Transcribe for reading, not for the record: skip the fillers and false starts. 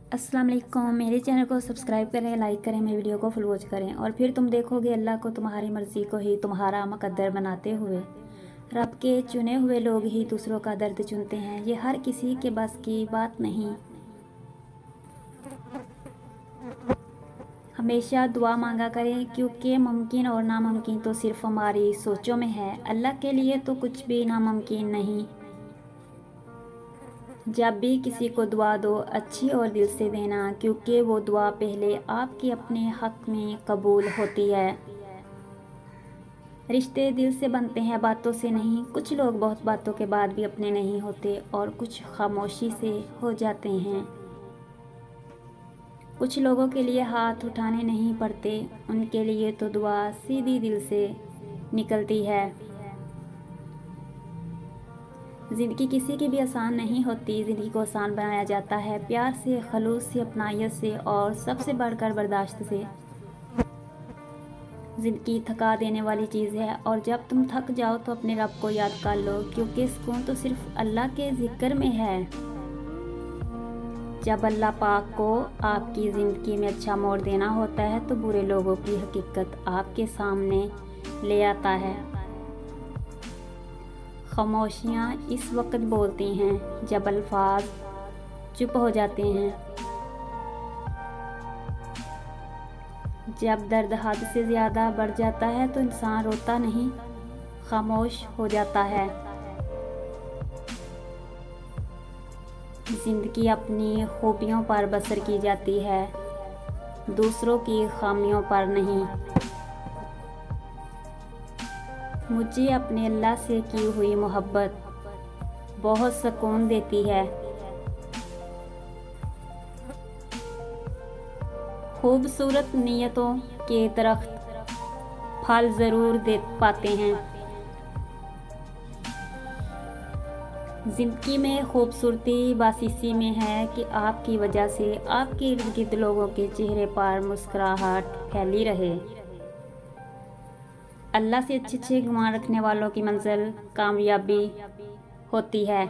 अस्सलाम वालेकुम। मेरे चैनल को सब्सक्राइब करें, लाइक करें, मेरी वीडियो को फुल वॉच करें और फिर तुम देखोगे अल्लाह को तुम्हारी मर्ज़ी को ही तुम्हारा मुकद्दर बनाते हुए। रब के चुने हुए लोग ही दूसरों का दर्द चुनते हैं, ये हर किसी के बस की बात नहीं। हमेशा दुआ मांगा करें क्योंकि मुमकिन और नामुमकिन तो सिर्फ हमारी सोचों में है। अल्लाह के लिए तो कुछ भी नामुमकिन नहीं। जब भी किसी को दुआ दो अच्छी और दिल से देना, क्योंकि वो दुआ पहले आपके अपने हक में कबूल होती है। रिश्ते दिल से बनते हैं, बातों से नहीं। कुछ लोग बहुत बातों के बाद भी अपने नहीं होते और कुछ खामोशी से हो जाते हैं। कुछ लोगों के लिए हाथ उठाने नहीं पड़ते, उनके लिए तो दुआ सीधी दिल से निकलती है। ज़िंदगी किसी की भी आसान नहीं होती, ज़िंदगी को आसान बनाया जाता है प्यार से, खलूस से, अपनायत से और सबसे बढ़कर बर्दाश्त से। ज़िंदगी थका देने वाली चीज़ है और जब तुम थक जाओ तो अपने रब को याद कर लो, क्योंकि सुकून तो सिर्फ अल्लाह के ज़िक्र में है। जब अल्लाह पाक को आपकी ज़िंदगी में अच्छा मोड़ देना होता है तो बुरे लोगों की हकीकत आपके सामने ले आता है। खामोशियाँ इस वक्त बोलती हैं जब अल्फाज चुप हो जाते हैं। जब दर्द हद से ज़्यादा बढ़ जाता है तो इंसान रोता नहीं, खामोश हो जाता है। ज़िंदगी अपनी खूबियों पर बसर की जाती है, दूसरों की खामियों पर नहीं। मुझे अपने अल्लाह से की हुई मोहब्बत बहुत सुकून देती है। खूबसूरत नीयतों के दरख्त फल ज़रूर दे पाते हैं। ज़िंदगी में खूबसूरती बस इसी में है कि आपकी वजह से आपके इर्द गिर्द लोगों के चेहरे पर मुस्कुराहट फैली रहे। अल्लाह से अच्छे गुमान रखने वालों की मंजिल कामयाबी होती है।